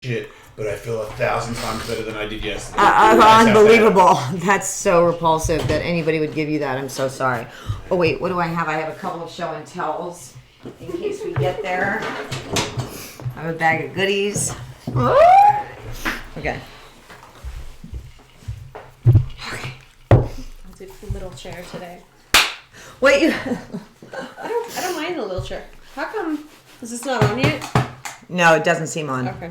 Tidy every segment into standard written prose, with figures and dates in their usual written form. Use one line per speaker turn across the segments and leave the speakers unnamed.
shit, but I feel 1,000 times better than I did yesterday.
Unbelievable. That's so repulsive that anybody would give you that. I'm so sorry. Oh, wait, what do I have? I have a couple of show and tells in case we get there. I have a bag of goodies. Okay.
I'll do the little chair today.
Wait, you...
I don't mind the little chair. How come? Is this not on yet?
No, it doesn't seem on.
Okay.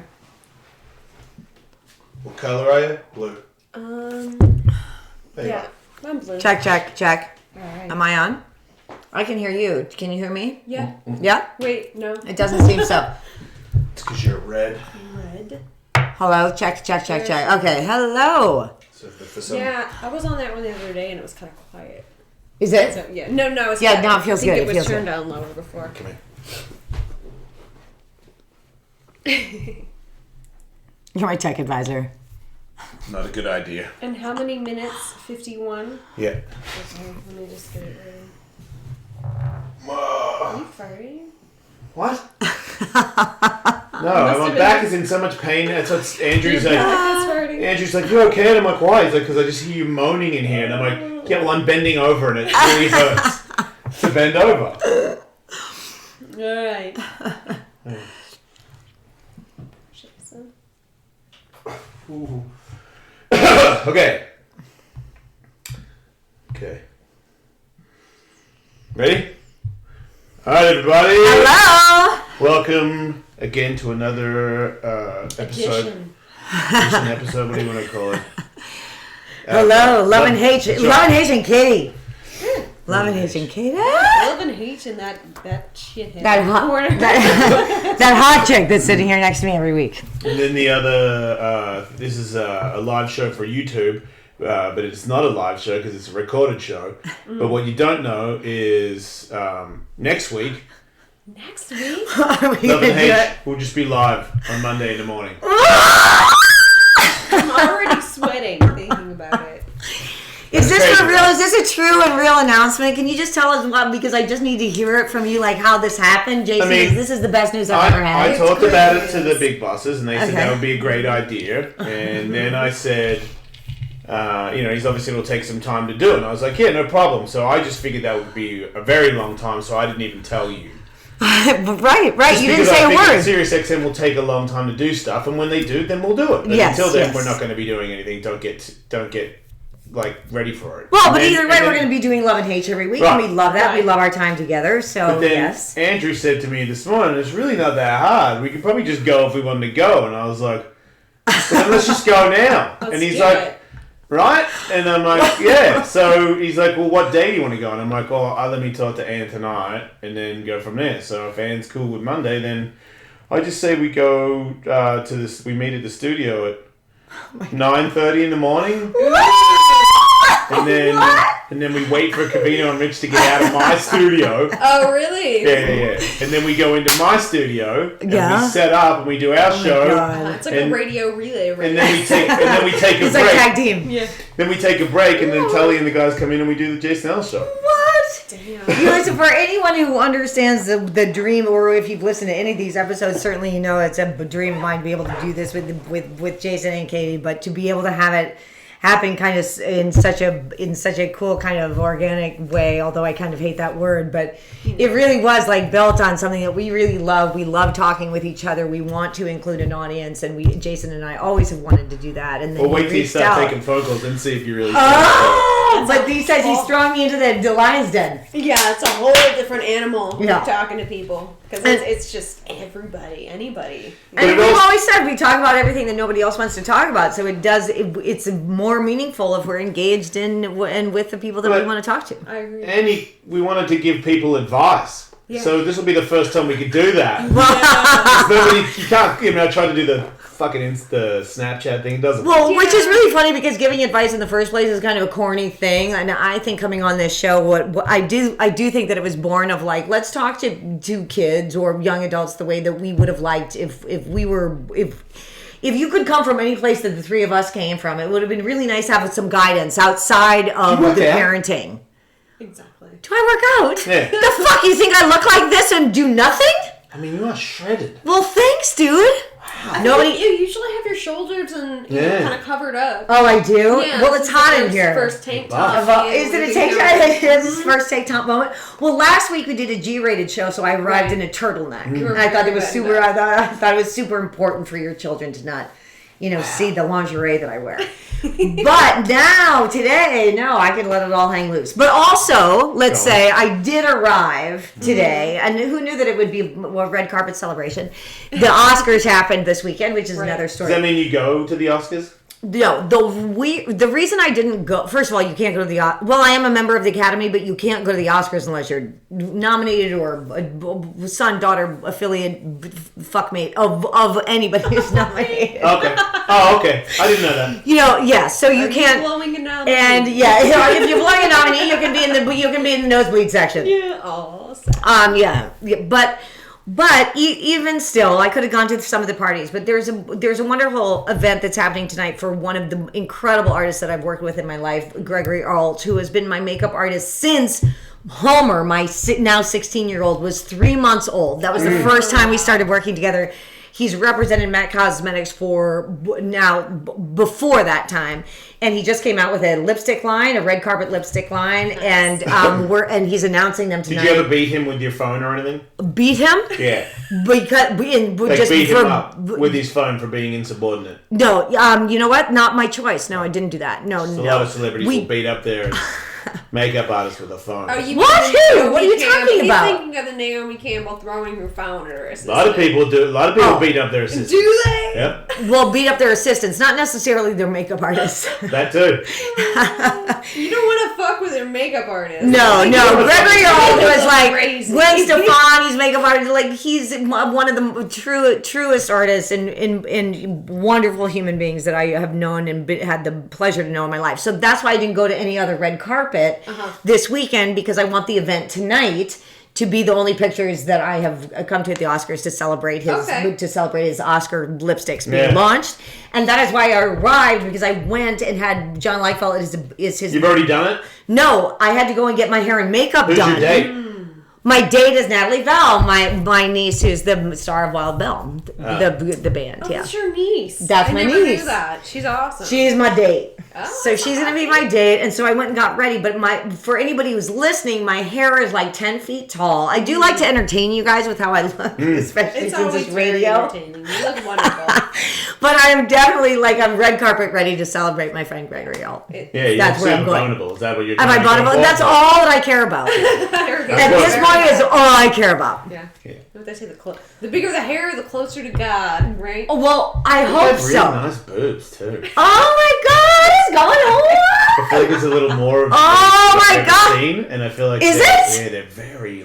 What color are you? Blue.
Yeah, I'm blue.
Check.
All right.
Am I on? I can hear you. Can you hear me?
Yeah.
Yeah?
Wait, no.
It doesn't seem so.
It's because you're red.
Red.
Hello? Check. Okay, hello.
So for some...
Yeah, I was on that one the other day and it was kind of quiet.
Is it?
So, yeah. No, it's
yeah,
quiet.
now it feels
I think
good.
It was turned down lower before.
Come
here. You're my tech advisor.
Not a good idea.
And how many minutes? 51?
Yeah.
Okay, let me just get it ready.
Whoa.
Are you farting?
What? No, my back is in so much pain. That's what Andrew's like. Andrew's like, you okay? And I'm like, why? He's like, because I just hear you moaning in here. And I'm like, yeah, well, I'm bending over and it really hurts to bend over.
All right.
Okay. Ready? All right, everybody.
Hello.
Welcome again to another episode. Edition episode. What do you want to call it?
Hello, Love and Hate and Katie. Love and Hate and Katie.
Love and Hate and that shithead.
That hot chick that's sitting here next to me every week.
And then the other, this is a live show for YouTube, but it's not a live show because it's a recorded show. But what you don't know is next week.
Next week?
Love and Hate will just be live on Monday in the morning.
I'm already sweating thinking about it.
Is this for real? Is this a true and real announcement? Can you just tell us what? Because I just need to hear it from you, like how this happened, Jason. This is the best news I've ever had.
I talked about it to the big bosses, and they said that would be a great idea. And then I said, he's obviously will take some time to do it. And I was like, yeah, no problem. So I just figured that would be a very long time, so I didn't even tell you.
Right.
Just
you didn't say a word.
Sirius XM will take a long time to do stuff, and when they do, then we'll do it. But until then, we're not going to be doing anything. Don't get like ready for it.
Well, but either way, we're going to be doing Love and Hate every week, and we love that. We love our time together. So
but then Andrew said to me this morning, "It's really not that hard. We could probably just go if we wanted to go." And I was like, well, then "Let's just go now." And he's like, "Right?" And I'm like, "Yeah." So he's like, "Well, what day do you want to go?" And I'm like, "Well, let me talk to Ann tonight, and then go from there." So if Ann's cool with Monday, then I just say we go to this. We meet at the studio at 9:30 in the morning. And then we wait for Kavino and Rich to get out of my studio.
Oh, really?
Yeah. And then we go into my studio and we set up and we do our show.
It's like a radio relay.
And then we take a break.
It's like tag team.
Yeah.
Then we take a break and then Tully and the guys come in and we do the Jason Ellis show.
What?
Damn.
Listen, for anyone who understands the dream, or if you've listened to any of these episodes, certainly you know it's a dream of mine to be able to do this with Jason and Katie, but to be able to have it happen kind of in such a cool kind of organic way, although I kind of hate that word, but it really was like built on something that we really love. We love talking with each other. We want to include an audience, and Jason and I always have wanted to do that. And then
wait till you start taking phone calls and see if you really
but he says he's throwing me into the lion's den.
Yeah, it's a whole different animal talking to people. Because it's just everybody, anybody.
And we've always said we talk about everything that nobody else wants to talk about. So it's more meaningful if we're engaged in and with the people that we want to talk to.
I agree.
And we wanted to give people advice. Yeah. So this will be the first time we could do that. You can't, I tried to do the fucking Insta Snapchat thing. It doesn't.
Well, which is really funny because giving advice in the first place is kind of a corny thing. And I think coming on this show, what I do think that it was born of like, let's talk to kids or young adults the way that we would have liked if you could come from any place that the three of us came from. It would have been really nice to have some guidance outside of the parenting.
Exactly.
Do I work out?
Yeah.
The fuck? You think I look like this and do nothing?
I mean, you are shredded.
Well, thanks, dude.
Wow. Nobody. You usually have your shoulders and kind of covered up.
Oh, I do.
Yeah,
well, it's hot in here.
First tank top.
Is it a tank top? This is first tank top moment. Well, last week we did a G-rated show, so I arrived in a turtleneck. And I thought it was super. I thought it was super important for your children to not, see the lingerie that I wear. But now, today, no, I can let it all hang loose. But also, let's say I did arrive today, and who knew that it would be a red carpet celebration? The Oscars happened this weekend, which is another story.
Does that mean you go to the Oscars?
No, the reason I didn't go, first of all, you can't go to the, well, I am a member of the Academy, but you can't go to the Oscars unless you're nominated or a son, daughter, affiliate, fuckmate of anybody who's nominated.
Okay. Oh, okay. I didn't know that.
So you can't.
Blowing a nominee.
And if you're blowing a nominee, you can be in the nosebleed section.
Yeah. Oh, sad.
But even still, I could have gone to some of the parties. But there's a wonderful event that's happening tonight for one of the incredible artists that I've worked with in my life, Gregory Ault, who has been my makeup artist since Homer, my now 16-year-old, was 3 months old. That was the first time we started working together. He's represented Mac Cosmetics for now before that time, and he just came out with a lipstick line, a red carpet lipstick line, and he's announcing them tonight.
Did you ever beat him with your phone or anything?
Beat him?
Yeah.
Because just
beat him up with his phone for being insubordinate.
No, you know what? Not my choice. No, I didn't do that. No.
A lot of celebrities will beat up their makeup artist with a phone.
What? Who? What are you talking about?
He's thinking of the Naomi Campbell throwing her phone at her assistant.
A lot of people do. A lot of people beat up their assistants.
Do they?
Yep.
Well, beat up their assistants, not necessarily their makeup artists.
That too.
You don't want to fuck with their makeup artist.
No. Gregory Ault was like Gwen Stefani's makeup artist. Like he's one of the truest artists and wonderful human beings that I have known and had the pleasure to know in my life. So that's why I didn't go to any other red carpet this weekend, because I want the event tonight to be the only pictures that I have come to at the Oscars to celebrate his Oscar lipsticks being launched, and that is why I arrived, because I went and had John Leichfeld is his.
You've already done it?
No, I had to go and get my hair and makeup done.
Who's your date?
My date is Natalie Val, my niece, who's the star of Wild Bill, the band.
Oh, that's your niece.
That's my niece. I never knew
that. She's awesome.
She's my date. So she's going to be my date, and so I went and got ready. But for anybody who's listening, my hair is like 10 feet tall. I do like to entertain you guys with how I look, especially since it's radio.
Entertaining. You look wonderful.
But I'm definitely I'm red carpet ready to celebrate my friend Gregory Ault.
That's where I'm going. Vulnerable. Is that what you're doing?
Am I vulnerable? That's all that I care about. At this point, is all I care about.
Yeah. What they say, the bigger the hair, the closer to God, right?
Oh, well, I hope so.
Really nice boobs too.
Oh my God, what is going on?
I feel like there's a little more of
my God.
Seen, and I feel like they're very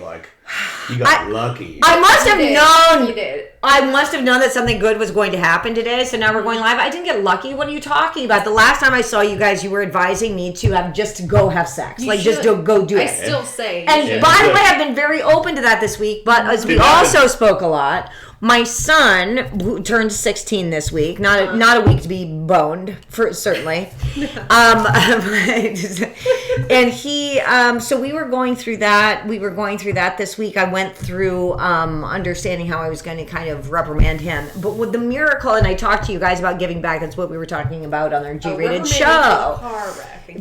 you got lucky.
I must have known.
You did.
I must have known that something good was going to happen today, so now we're going live. I didn't get lucky. What are you talking about? The last time I saw you guys, you were advising me to go have sex. Just go do it.
I still say.
And by the way, I've been very open to that this week, but as we also spoke a lot, my son, who turned 16 this week, not a week to be boned, for certainly. And he, so we were going through that. This week. I went through understanding how I was going to kind of reprimand him. But with the miracle, and I talked to you guys about giving back. That's what we were talking about on our G-rated show.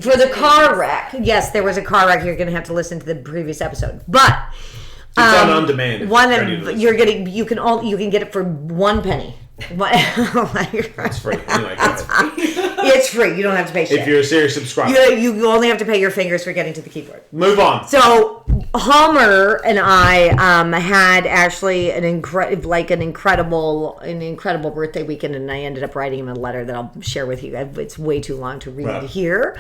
For the car wreck. Yes, there was a car wreck. You're going to have to listen to the previous episode, but.
It's on demand.
You can get it for 1 penny.
It's free. Anyway,
it's free. You don't have to pay shit.
If you're a serious subscriber.
You only have to pay your fingers for getting to the keyboard.
Move on.
So Homer and I had actually an incredible birthday weekend, and I ended up writing him a letter that I'll share with you. It's way too long to read here,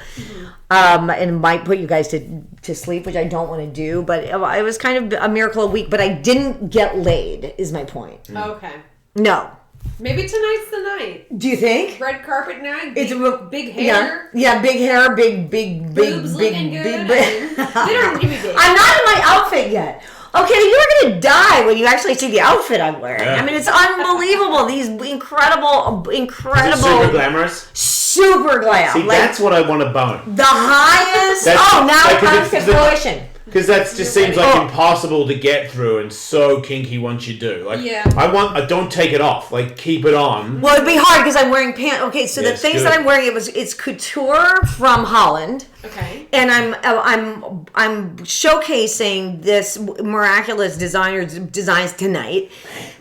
and it might put you guys to sleep, which I don't want to do. But it was kind of a miracle a week. But I didn't get laid. Is my point.
Okay.
No.
Maybe tonight's the night.
Do you think?
Red carpet night.
Big
hair.
Yeah, big hair, big
boobs looking good. They don't give me big.
I'm not in my outfit yet. Okay, you're gonna die when you actually see the outfit I'm wearing. Yeah. I mean, it's unbelievable. These incredible.
Is it super glamorous?
Super glam.
See, that's what I want to bone.
The highest. Now it comes to fruition.
Because that just seems like impossible to get through and so kinky once you do. Like, I don't take it off. Like, keep it on.
Well, it'd be hard because I'm wearing pants. Okay, so the things that I'm wearing, it's couture from Holland.
Okay.
And I'm showcasing this miraculous designer's designs tonight.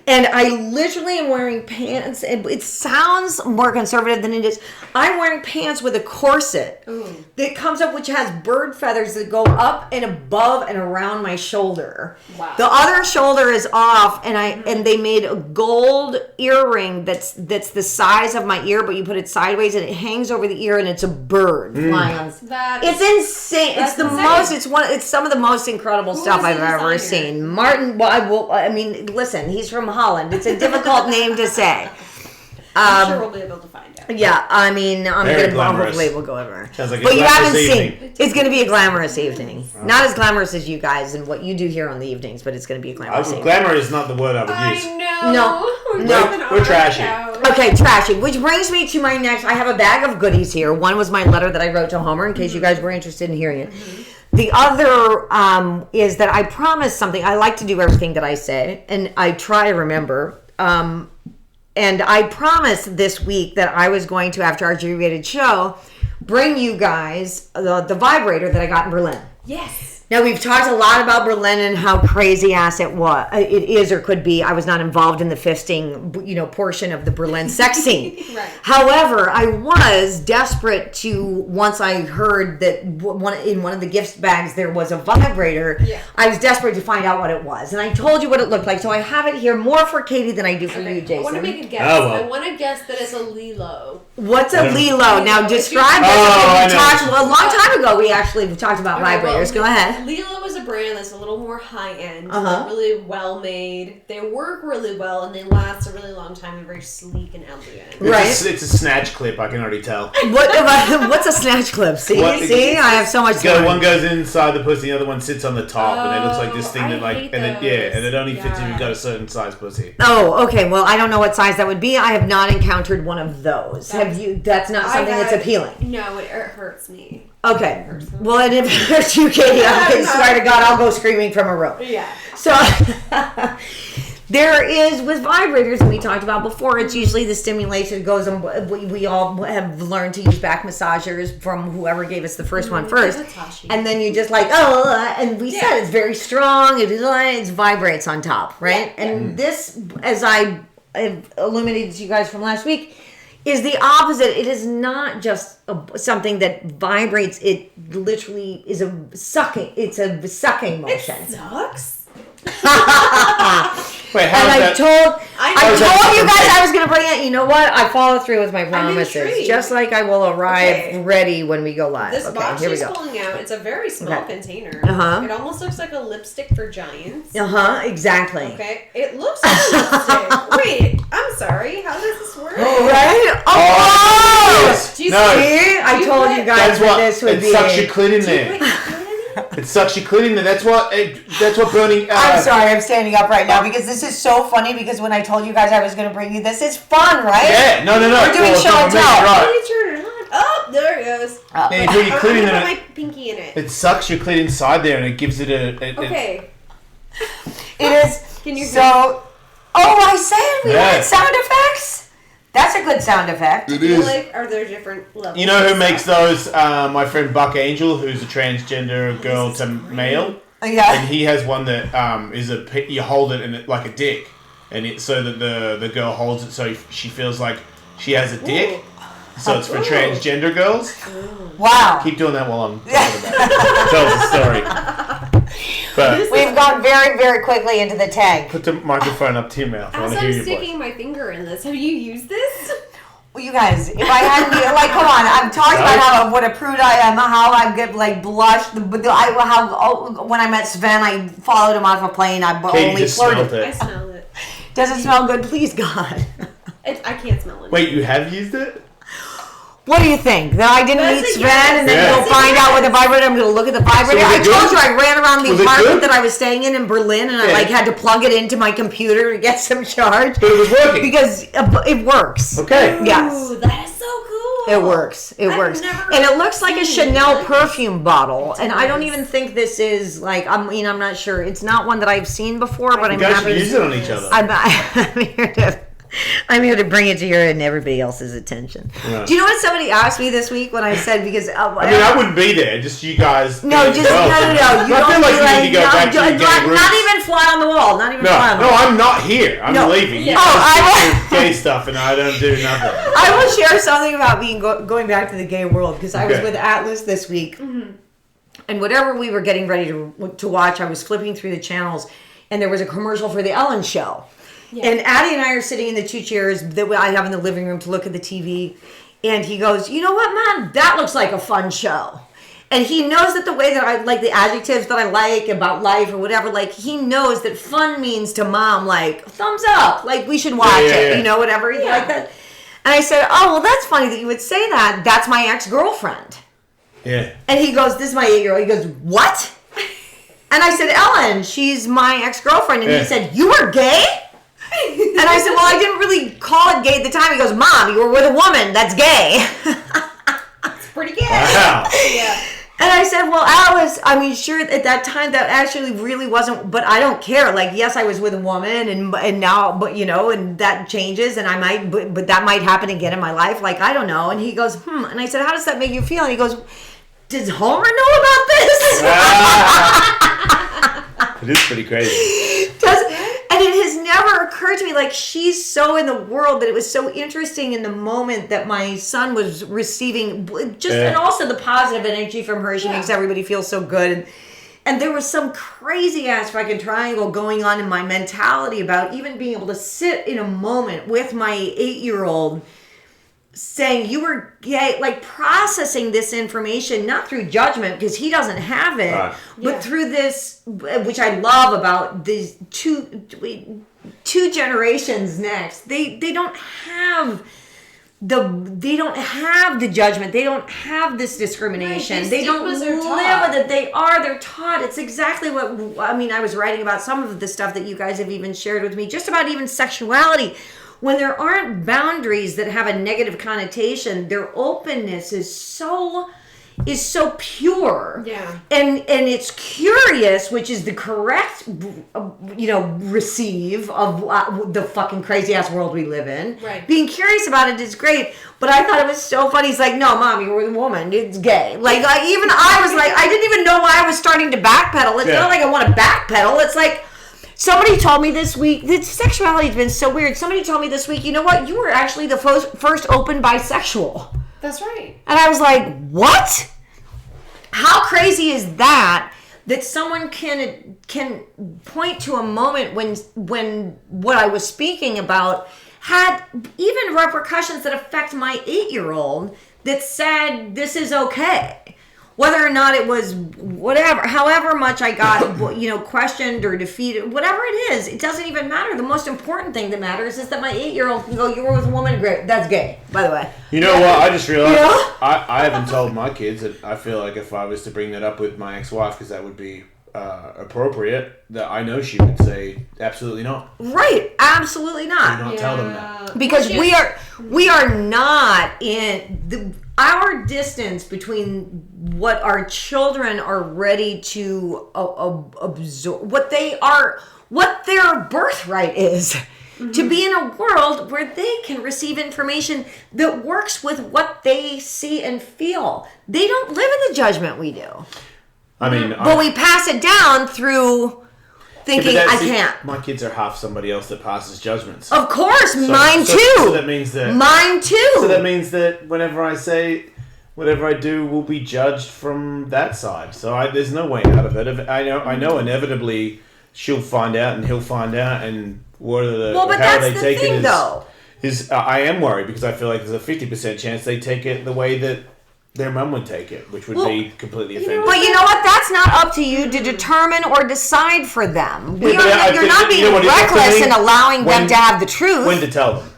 And I literally am wearing pants. And it sounds more conservative than it is. I'm wearing pants with a corset that comes up, which has bird feathers that go up and above and around my shoulder.
Wow.
The other shoulder is off, and they made a gold earring that's the size of my ear, but you put it sideways and it hangs over the ear, and it's a bird flying on. It's insane. It's the most. It's some of the most incredible stuff I've ever seen. Martin. Well, I mean, listen. He's from Holland. It's a difficult name to say.
I'm sure we'll be able to find out.
Yeah, I mean, I'm
Very
gonna
glamorous.
hopefully we'll go over.
Sounds like a
but you haven't
glamorous
seen.
evening.
It's gonna be a glamorous evening. Not as glamorous as you guys and what you do here on the evenings, but it's gonna be a glamorous evening.
Glamour is not the word I would use.
I know.
No.
We're trashy.
Okay, trashy. Which brings me to my next. I have a bag of goodies here. One was my letter that I wrote to Homer, in case you guys were interested in hearing it. The other is that I promised something. I like to do everything that I say, and I try to remember. And I promised this week that I was going to, after our G-rated show, bring you guys the vibrator that I got in Berlin.
Yes.
Now, we've talked a lot about Berlin and how crazy ass it is or could be. I was not involved in the fisting, portion of the Berlin sex scene.
Right.
However, I was desperate to, once I heard that in one of the gift bags there was a vibrator, I was desperate to find out what it was. And I told you what it looked like, so I have it here more for Katie than I do for you, Jason.
I want to make a guess.
Oh, well.
I want to guess that it's a Lilo.
What's a Lilo? Now, describe this. A long time ago, we actually talked about vibrators. Go ahead.
Lilo is a brand that's a little more high-end, really well-made. They work really well, and they last a really long time. They're very sleek and elegant.
Right.
It's a snatch clip, I can already tell.
What's a snatch clip? See? I have so much time.
One goes inside the pussy, the other one sits on the top, and it looks like this thing and it only fits if you've got a certain size pussy.
Oh, okay. Well, I don't know what size that would be. I have not encountered one of those. Have you? That's not something that's appealing.
No, it hurts me.
Okay. Well, and if it hurts you, Katie, I swear to God, I'll go screaming from a room.
Yeah.
So there is with vibrators, and we talked about before, it's usually the stimulation goes on. We all have learned to use back massagers from whoever gave us the first one first. And then you just and we said it's very strong. It vibrates on top, right? Yeah. And this, as I illuminated to you guys from last week, is the opposite. It is not just something that vibrates. It literally is a sucking. It's a sucking motion.
It sucks.
Wait, how
and I told you guys I was going to bring it. You know what? I follow through with my promises. Just like I will arrive ready when we go live.
This box she's pulling out, it's a very small container. It almost looks like a lipstick for giants.
Exactly.
Okay. It looks like a lipstick. Wait, I'm sorry. How does this work?
Right?
Oh!
Do you see? I told you guys that this would be.
It sucks your clit in there. It sucks your clit in there. That's what burning.
I'm sorry, I'm standing up right now because this is so funny. Because when I told you guys I was going to bring you this, it's fun, right?
Yeah, no.
We're doing show and tell.
Right. Turn it on. Oh, there it goes.
Yeah, you put your clit in
I
there.
put my pinky in it.
It sucks your clit inside there, and it gives it a.
Okay.
It is.
Can you
so? Oh, I said we had sound effects. That's a good sound effect.
It is.
Are there different levels?
You know who makes those? My friend Buck Angel, who's a transgender girl to male.
Yeah.
And he has one that is you hold it and it like a dick, and so that the girl holds it so she feels like she has a dick. Ooh. So it's for transgender girls.
Ooh. Wow.
Keep doing that while I'm talking about it. Tell us a story. But
we've gone very, very quickly into the tag.
Put the microphone up to your mouth.
As I'm sticking my finger in this, have you used this?
Well, you guys, if I hadn't, come on, I'm talking about what a prude I am, how I get blushed, when I met Sven, I followed him off a plane, I only flirted.
I smell it.
Does it smell good? Please, God.
I can't smell it.
Wait, you have used it?
What do you think? That I didn't meet Sven and then go find out what the vibrator, I'm going to look at the vibrator. I told you I ran around the apartment that I was staying in Berlin and I had to plug it into my computer to get some charge.
But it was working.
Because it works.
Okay.
Yes.
Ooh, that is so cool.
It works. It works. And it looks like a Chanel perfume bottle. And I don't even think this is like, I'm not sure. It's not one that I've seen before, but I'm happy to
use it on each other.
I'm here to bring it to your and everybody else's attention. Yeah. Do you know what somebody asked me this week when I said, because...
I wouldn't be there, just you guys...
No. You don't
I feel like you need to go back to your gay roots.
Not even fly on the wall. Not even fly on the wall.
No, I'm not here. I'm leaving.
Yeah.
I do gay stuff and I don't do nothing.
I will share something about going back to the gay world, because I was with Atlas this week, and whatever we were getting ready to watch, I was flipping through the channels, and there was a commercial for the Ellen Show. Yeah. And Addie and I are sitting in the 2 chairs that I have in the living room to look at the TV. And he goes, you know what, man? That looks like a fun show. And he knows that the way that I like the adjectives that I like about life or whatever, like he knows that fun means to Mom, like thumbs up, like we should watch it, you know, whatever. Like that. And I said, oh, well, that's funny that you would say that. That's my ex-girlfriend.
Yeah.
And he goes, this is my 8-year-old. He goes, what? And I said, Ellen, she's my ex-girlfriend. And he said, you were gay? And I said, well, I didn't really call it gay at the time. He goes, Mom, you were with a woman. That's gay.
That's pretty gay.
Wow.
Yeah.
And I said, well, Alice, I mean, sure, at that time, that actually really wasn't, but I don't care. Like, yes, I was with a woman, and now, but, you know, and that changes, and I might, but that might happen again in my life. Like, I don't know. And he goes, And I said, how does that make you feel? And he goes, does Homer know about this?
It is pretty crazy.
And it has never occurred to me, like, she's so in the world that it was so interesting in the moment that my son was receiving and also the positive energy from her. She makes everybody feel so good. And there was some crazy ass fucking triangle going on in my mentality about even being able to sit in a moment with my 8-year-old saying you were gay, like processing this information, not through judgment because he doesn't have it, but through this, which I love about these two generations next. They don't have the judgment. They don't have this discrimination.
Right,
they don't live that they're taught. It's exactly what, I mean, I was writing about some of the stuff that you guys have even shared with me, just about even sexuality. When there aren't boundaries that have a negative connotation, their openness is so pure. Yeah. And it's curious, which is the correct, receive of the fucking crazy ass world we live in. Right. Being curious about it is great, but I thought it was so funny. He's like, no, Mom, you're with a woman. It's gay. Even I was like, I didn't even know why I was starting to backpedal. It's not like I want to backpedal. It's like, somebody told me this week, that sexuality has been so weird. Somebody told me this week, you know what? You were actually the first open bisexual.
That's right.
And I was like, what? How crazy is that someone can point to a moment when what I was speaking about had even repercussions that affect my 8-year-old that said this is okay. Whether or not it was whatever, however much I got, questioned or defeated, whatever it is, it doesn't even matter. The most important thing that matters is that my 8-year-old can go, you were with a woman, great. That's gay, by the way.
You know what? I just realized I haven't told my kids, and I feel like if I was to bring that up with my ex-wife, because that would be appropriate, that I know she would say absolutely not.
Right, absolutely not.
Do not tell them that.
Because we are not in our distance between what our children are ready to absorb, what their birthright is. To be in a world where they can receive information that works with what they see and feel. They don't live in the judgment we do.
I mean,
but we pass it down through thinking, I can't.
My kids are half somebody else that passes judgments.
Of course, mine too.
So that means that
mine too.
So that means that whenever I say whatever I do will be judged from that side. So there's no way out of it. I know inevitably she'll find out and he'll find out, and how they take it is I am worried because I feel like there's a 50% chance they take it the way that their mum would take it, which would be completely offended.
But you know what? That's not up to you to determine or decide for them. You're not being reckless in allowing them to have the truth.
When to tell them.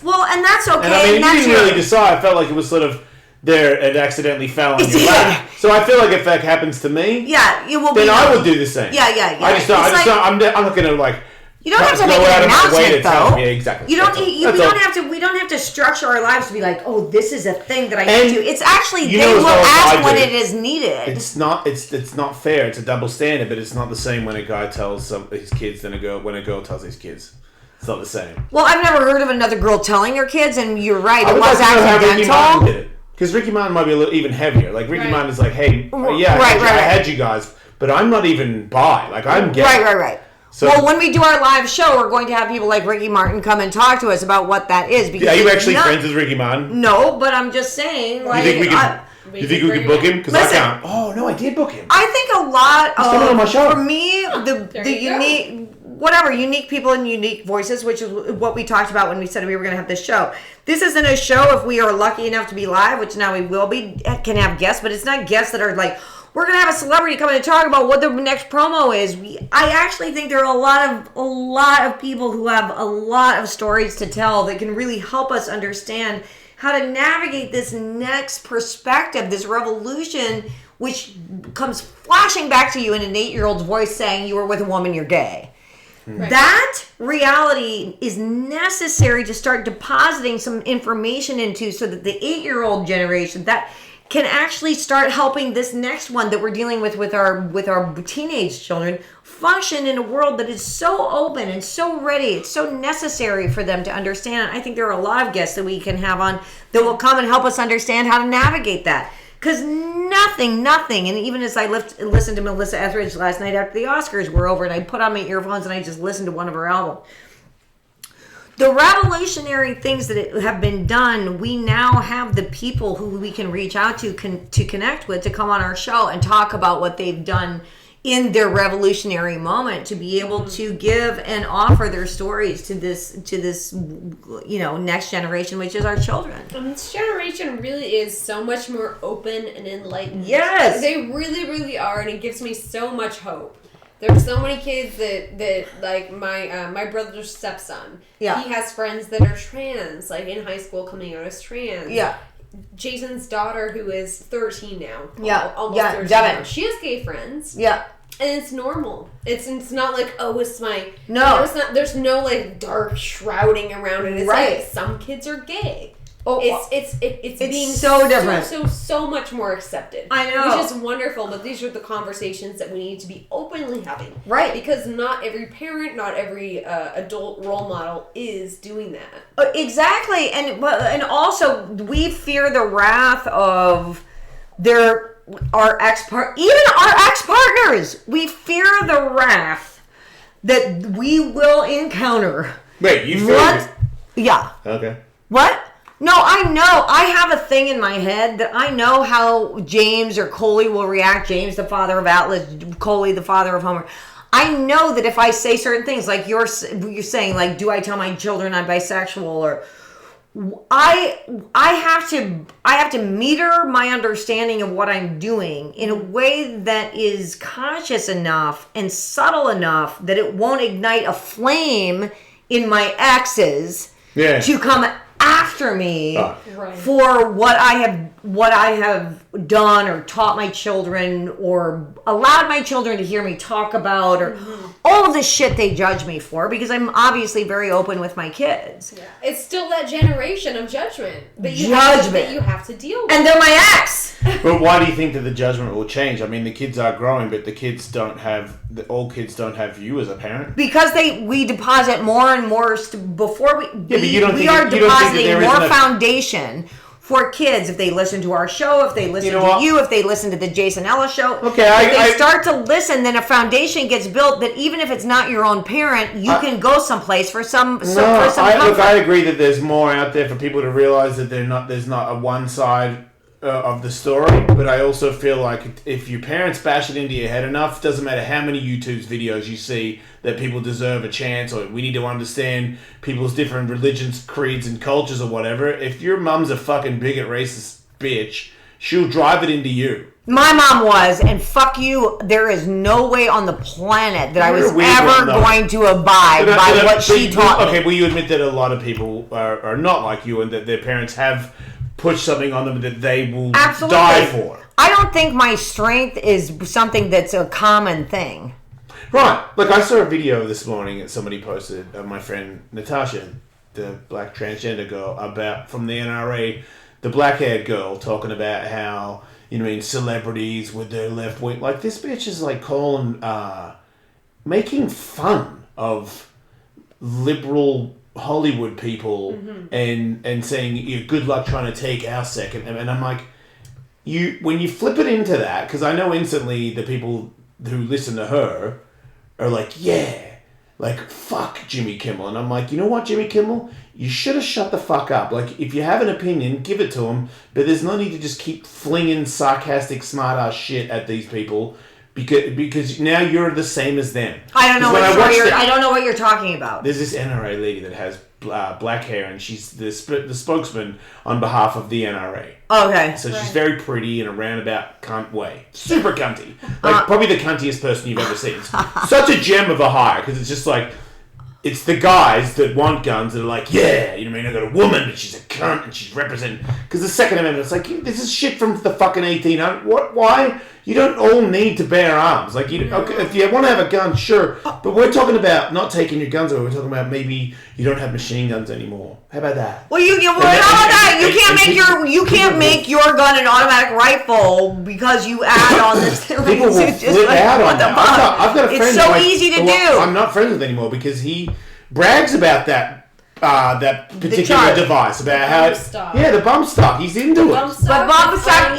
Well, and that's okay.
And I mean, you didn't really decide. I felt like it was sort of there and accidentally fell on your lap. So I feel like if that happens to me,
it will
then I will do the same.
Yeah.
I'm not going to
You don't have to make an announcement, though.
Yeah, exactly.
We don't have to structure our lives to be like, oh, this is a thing that I need to. It's actually they will ask when it is needed.
It's not fair. It's a double standard, but it's not the same when a guy tells his kids than when a girl tells his kids. It's not the same.
Well, I've never heard of another girl telling her kids, and you're right. It was accidental.
Because Ricky Martin might be a little even heavier. Like Ricky Martin is like, hey, I had you guys, but I'm not even bi. Like I'm gay.
Right. So, well, when we do our live show, we're going to have people like Ricky Martin come and talk to us about what that is. Because
are you actually friends with Ricky Martin?
No, but I'm just saying. Like,
you think we could book him? Because I can't. Oh no, I did book him.
I think a lot of
on my show.
For me, the unique people and unique voices, which is what we talked about when we said we were going to have this show. This isn't a show if we are lucky enough to be live, which now we will be. Can have guests, but it's not guests that are like, we're going to have a celebrity come in and talk about what the next promo is. I actually think there are a lot of people who have a lot of stories to tell that can really help us understand how to navigate this next perspective, this revolution, which comes flashing back to you in an 8-year-old's voice saying you were with a woman, you're gay. Right. That reality is necessary to start depositing some information into so that the 8-year-old generation that can actually start helping this next one that we're dealing with our teenage children function in a world that is so open and so ready. It's so necessary for them to understand. I think there are a lot of guests that we can have on that will come and help us understand how to navigate that. Because nothing, and even as I listened to Melissa Etheridge last night after the Oscars were over, and I put on my earphones and I just listened to one of her albums. The revolutionary things that have been done, we now have the people who we can reach out to connect with to come on our show and talk about what they've done in their revolutionary moment, to be able to give and offer their stories to this next generation, which is our children.
And this generation really is so much more open and enlightened.
Yes,
they really, really are, and it gives me so much hope. There's so many kids that like my brother's stepson.
Yeah.
He has friends that are trans, like in high school coming out as trans.
Yeah.
Jason's daughter, who is 13 now.
Yeah.
Almost 13
Devin.
now. She has gay friends.
Yeah.
And it's normal. It's not like, oh, it's my...
No.
It's not, there's no like dark shrouding around it. It's like some kids are gay.
Oh,
it's being
so different,
so much more accepted.
I know,
which is wonderful. But these are the conversations that we need to be openly having,
right?
Because not every parent, not every adult role model is doing that.
Exactly, and also we fear the wrath of our ex-partners. We fear the wrath that we will encounter.
Wait, you fear what?
Yeah.
Okay.
What? No, I know. I have a thing in my head that I know how James or Coley will react. James, the father of Atlas, Coley, the father of Homer. I know that if I say certain things, like you're saying, like, do I tell my children I'm bisexual, or I have to meter my understanding of what I'm doing in a way that is conscious enough and subtle enough that it won't ignite a flame in my exes to come after me for what I have done or taught my children or allowed my children to hear me talk about, or all of the shit they judge me for, because I'm obviously very open with my kids.
Yeah. It's still that generation of judgment that you have to deal with.
And they're my ex.
But why do you think that the judgment will change? I mean, the kids are growing, but all kids don't have you as a parent.
Because we deposit more and more before we are depositing more foundation for kids if they listen to our show, if they listen to you, if they listen to the Jason Ellis show.
Okay,
if they start to listen, then a foundation gets built that even if it's not your own parent, you can go someplace for some comfort.
I agree that there's more out there for people to realize that there's not a one side of the story, but I also feel like if your parents bash it into your head enough, doesn't matter how many YouTube videos you see that people deserve a chance, or we need to understand people's different religions, creeds, and cultures, or whatever. If your mum's a fucking bigot, racist bitch, she'll drive it into you.
My mom was, and fuck you, there is no way on the planet that I was ever going to abide by what she taught me.
Okay, well, you admit that a lot of people are not like you, and that their parents have pushed something on them that they will die for.
I don't think my strength is something that's a common thing.
Right. Like, I saw a video this morning that somebody posted of my friend Natasha, the black transgender girl, from the NRA, the black-haired girl, talking about how, celebrities with their left wing. Like, this bitch is, like, making fun of liberal Hollywood people and saying, good luck trying to take our second. And I'm like, when you flip it into that, because I know instantly the people who listen to her are like, fuck Jimmy Kimmel. And I'm like, you know what, Jimmy Kimmel? You should have shut the fuck up. Like, if you have an opinion, give it to him. But there's no need to just keep flinging sarcastic, smart-ass shit at these people. Because now you're the same as them.
I don't know what you're talking about.
There's this NRA lady that has black hair, and she's the spokesman on behalf of the NRA.
Okay.
So she's very pretty in a roundabout cunt way. Super cunty. Like, probably the cuntiest person you've ever seen. Such a gem of a hire, because it's just like, it's the guys that want guns that are like, I got a woman, but she's a cunt, and she's representing. Because the Second Amendment, it's like, this is shit from the fucking 1800s. Why? You don't all need to bear arms. Like, okay, if you want to have a gun, sure. But we're talking about not taking your guns away. We're talking about maybe you don't have machine guns anymore. How about that?
Well, how about that? You can't make your gun an automatic rifle because you add on this.
People will flip out on that. I've got a friend.
It's so easy to do.
I'm not friends with anymore because he brags about that particular device, about how the bump stock. He's into it.
But bump stock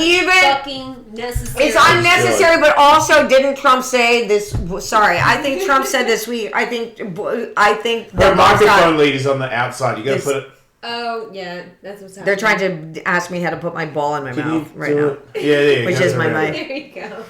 necessary.
It's unnecessary, but also didn't Trump say this? Sorry, I think Trump said this week. I think
the microphone lead is on the outside. You got to put it.
Oh yeah, that's what's happening.
They're trying to ask me how to put my ball in my mouth right now.
Yeah,
which is my mic.
There you go.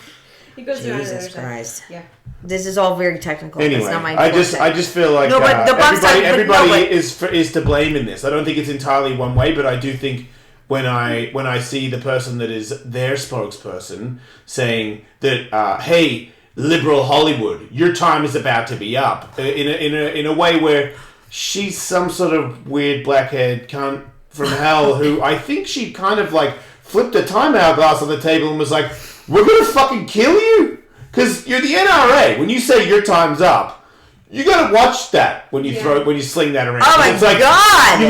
He goes
Jesus Christ.
Yeah.
This is all very technical.
Anyway,
it's not my
I just feel like everybody is to blame in this. I don't think it's entirely one way, but I do think when I see the person that is their spokesperson saying that, hey, liberal Hollywood, your time is about to be up, in a way where she's some sort of weird black-haired cunt from hell who I think she kind of like flipped a time hourglass on the table and was like, we're gonna fucking kill you? Because you're the NRA. When you say your time's up, you gotta watch that when you sling that around.
Oh my God!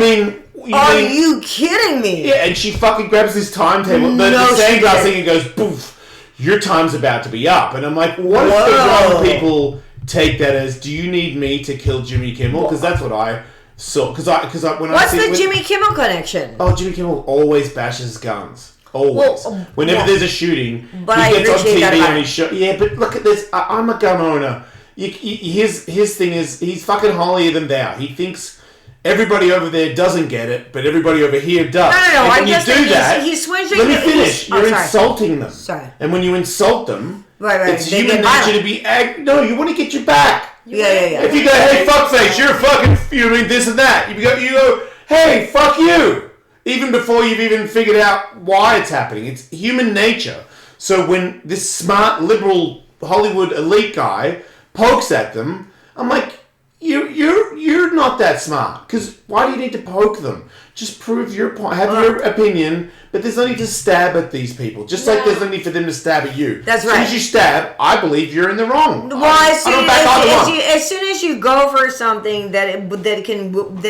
Are
you kidding me?
Yeah, and she fucking grabs this timetable, the sandglass thing, and goes, poof, your time's about to be up. And I'm like, what if the wrong people take that as, do you need me to kill Jimmy Kimmel? Because that's what I saw. What's
the Jimmy Kimmel connection?
Oh, Jimmy Kimmel always bashes guns. Always. Whenever there's a shooting,
but
he gets on TV and he's yeah, but look at this. I'm a gun owner. His thing is, he's fucking holier than thou. He thinks everybody over there doesn't get it, but everybody over here does.
No.
And when you do that,
he's switching.
Let me finish. You're insulting them.
Sorry.
And when you insult them, it's
they
human nature to be. No, you want to get your back.
Yeah.
If you go, hey, fuckface, you're fucking, you mean this and that. You go, hey, fuck you. Even before you've even figured out why it's happening. It's human nature. So when this smart, liberal, Hollywood elite guy pokes at them, I'm like, you're not that smart. Because why do you need to poke them? Just prove your point. Have your opinion, but there's no need to stab at these people. Just like there's no need for them to stab at you.
That's right.
As soon as you stab, I believe you're in the wrong.
Well, as soon as you go for something that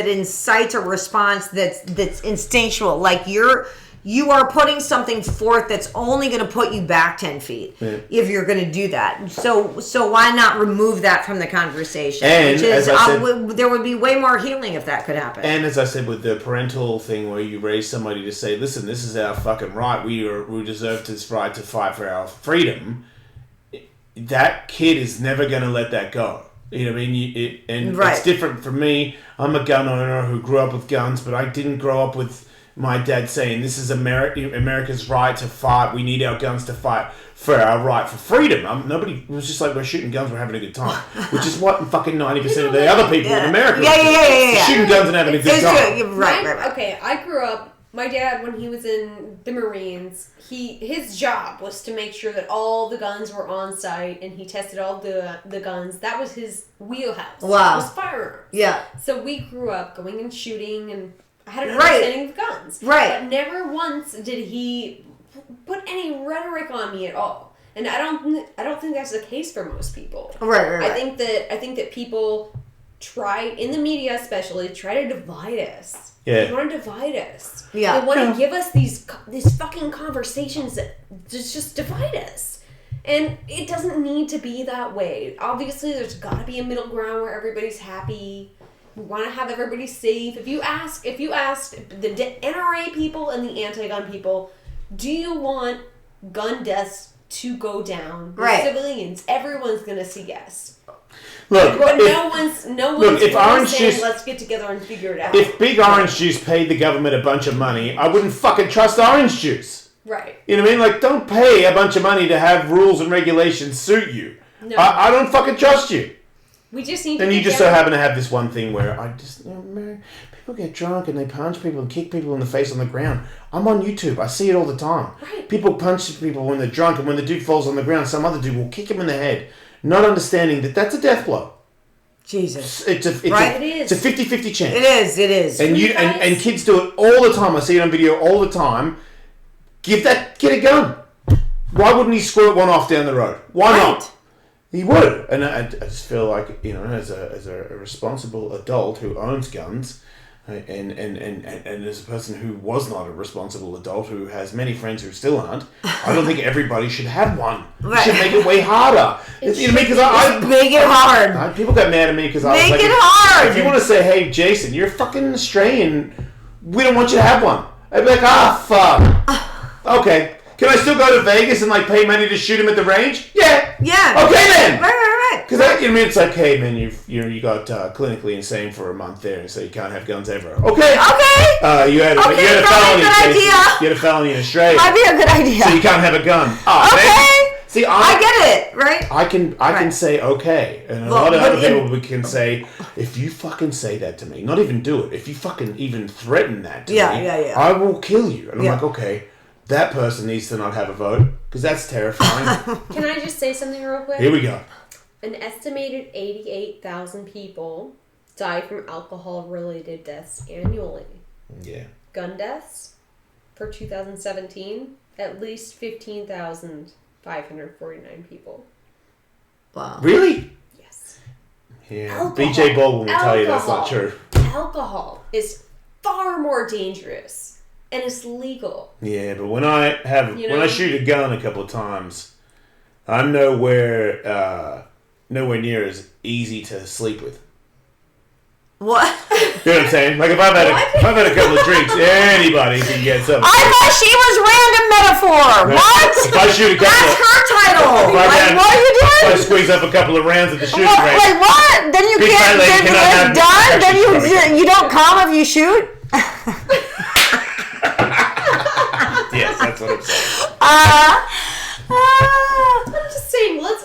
incites a response that's instinctual, like you are putting something forth that's only going to put you back 10 feet if you're going to do that. So why not remove that from the conversation?
And
there would be way more healing if that could happen.
And as I said, with the parental thing where you raise somebody to say, listen, this is our fucking right. We deserve this right to fight for our freedom. That kid is never going to let that go. You know what I mean? It's different for me. I'm a gun owner who grew up with guns, but I didn't grow up with my dad saying, this is America's right to fight. We need our guns to fight for our right for freedom. Nobody was just like, we're shooting guns, we're having a good time. Which is what fucking 90% of the other people in America
yeah.
shooting guns and having a good time.
Right.
Okay, I grew up, my dad, when he was in the Marines, his job was to make sure that all the guns were on site, and he tested all the guns. That was his wheelhouse.
Wow.
It was firearms.
Yeah.
So we grew up going and shooting, and I had an understanding of guns.
Right.
But never once did he put any rhetoric on me at all. And I don't think that's the case for most people.
Right.
I think that people try, in the media especially, try to divide us.
Yeah.
They want to divide us.
Yeah.
They want to give us these fucking conversations that just divide us. And it doesn't need to be that way. Obviously, there's got to be a middle ground where everybody's happy. We want to have everybody safe. If you asked the NRA people and the anti-gun people, do you want gun deaths to go down with civilians? Everyone's going to say yes.
Look,
but no one's
if Orange
saying,
Juice,
let's get together and figure it out.
If Big Orange Juice paid the government a bunch of money, I wouldn't fucking trust Orange Juice.
Right.
You know what I mean? Like, don't pay a bunch of money to have rules and regulations suit you.
No.
I don't fucking trust you.
We just need
Then
to
you just so happen to have this one thing where people get drunk and they punch people and kick people in the face on the ground. I'm on YouTube. I see it all the time.
Right.
People punch people when they're drunk, and when the dude falls on the ground, some other dude will kick him in the head, not understanding that that's a death blow.
Jesus.
It's a 50-50 chance.
It is.
And and kids do it all the time. I see it on video all the time. Give that kid a gun. Why wouldn't he squirt one off down the road? Why not? He would. And I just feel like, as a responsible adult who owns guns, and as a person who was not a responsible adult who has many friends who still aren't, I don't think everybody should have one.
Right.
You should make it way harder. Make
it hard.
People got mad at me because I was like,
make it hard.
If you want to say, hey, Jason, you're fucking Australian, we don't want you to have one. I'd be like, fuck. Okay. Can I still go to Vegas and pay money to shoot him at the range? Yeah.
Yeah.
Okay then.
Right.
Because it's like, hey man, you got clinically insane for a month there, so you can't have guns ever. Okay. You had a felony. You had a felony in Australia.
Might be a good idea.
So you can't have a gun. Oh,
okay.
Man. See,
I get it, right?
I can say okay, and a lot of other people can say, if you fucking say that to me, not even do it. If you fucking even threaten that to me, I will kill you. And I'm like, okay. That person needs to not have a vote, because that's terrifying.
Can I just say something real quick?
Here we go.
An estimated 88,000 people die from alcohol-related deaths annually.
Yeah.
Gun deaths for 2017, at least 15,549 people.
Wow.
Really?
Yes.
Yeah.
Alcohol.
BJ Baldwin will tell you that's not true.
Alcohol is far more dangerous. And it's legal.
Yeah, but when I shoot a gun a couple of times, I'm nowhere near as easy to sleep with.
What?
You know what I'm saying? Like if I've had a couple of drinks, anybody can get something.
I thought she was random metaphor. What?
If I shoot a couple,
that's her title. What are you doing?
If I squeeze up a couple of rounds at the shooting range.
Like what? Then you can't. Then it's done. Then you don't come if you shoot.
Yes, that's what I'm saying.
I'm just saying, let's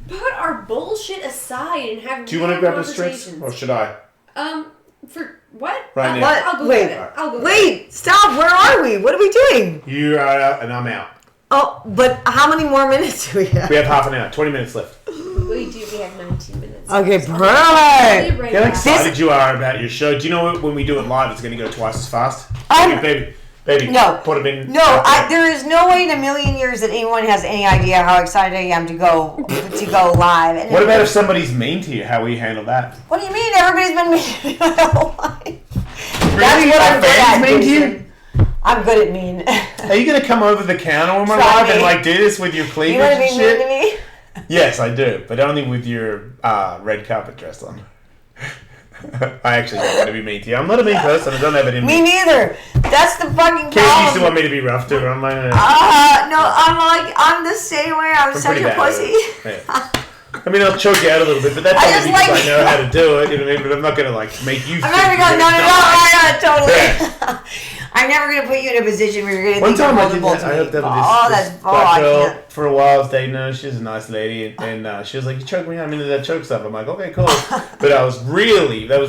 put our bullshit aside and have.
Do you want to grab the drinks, or should I?
For what?
Right now.
I'll go get it. I'll go.
Wait, stop! Where are we? What are we doing?
You are out, and I'm out.
Oh, but how many more minutes do we have?
We have half an hour. 20 minutes left.
We have 19 minutes.
Okay, perfect.
Right
how excited you are about your show. Do you know what, when we do it live, it's going to go twice as fast? Baby,
no.
Put them in.
No, there is no way in a million years that anyone has any idea how excited I am to go live. And
what about if somebody's mean to you? How will you handle that?
What do you mean? Everybody's been mean to me my whole life.
Really?
That's what I'm good at,
mean to you?
I'm good at mean.
Are you going to come over the counter on my live and do this with your cleavage
you
and
shit? You want to be mean to me?
Yes, I do, but only with your red carpet dress on. I actually don't want to be mean to you. I'm not a mean person. I don't have it in me.
Me neither. That's the fucking problem.
Katie used to want me to be rough too. I'm like,
no, I'm the same way. I'm such a pussy.
Yeah. I mean, I'll choke you out a little bit, but that's only because I know how to do it. You know what I mean? But I'm not going to make you.
I'm never going to totally. I'm never going to put you in a position where you're going to think you're vulnerable to me. That's bull.
For a while, I was dating her. She was a nice lady, and she was like, "You choke me. I'm into that choke stuff." I'm like, "Okay, cool." But that was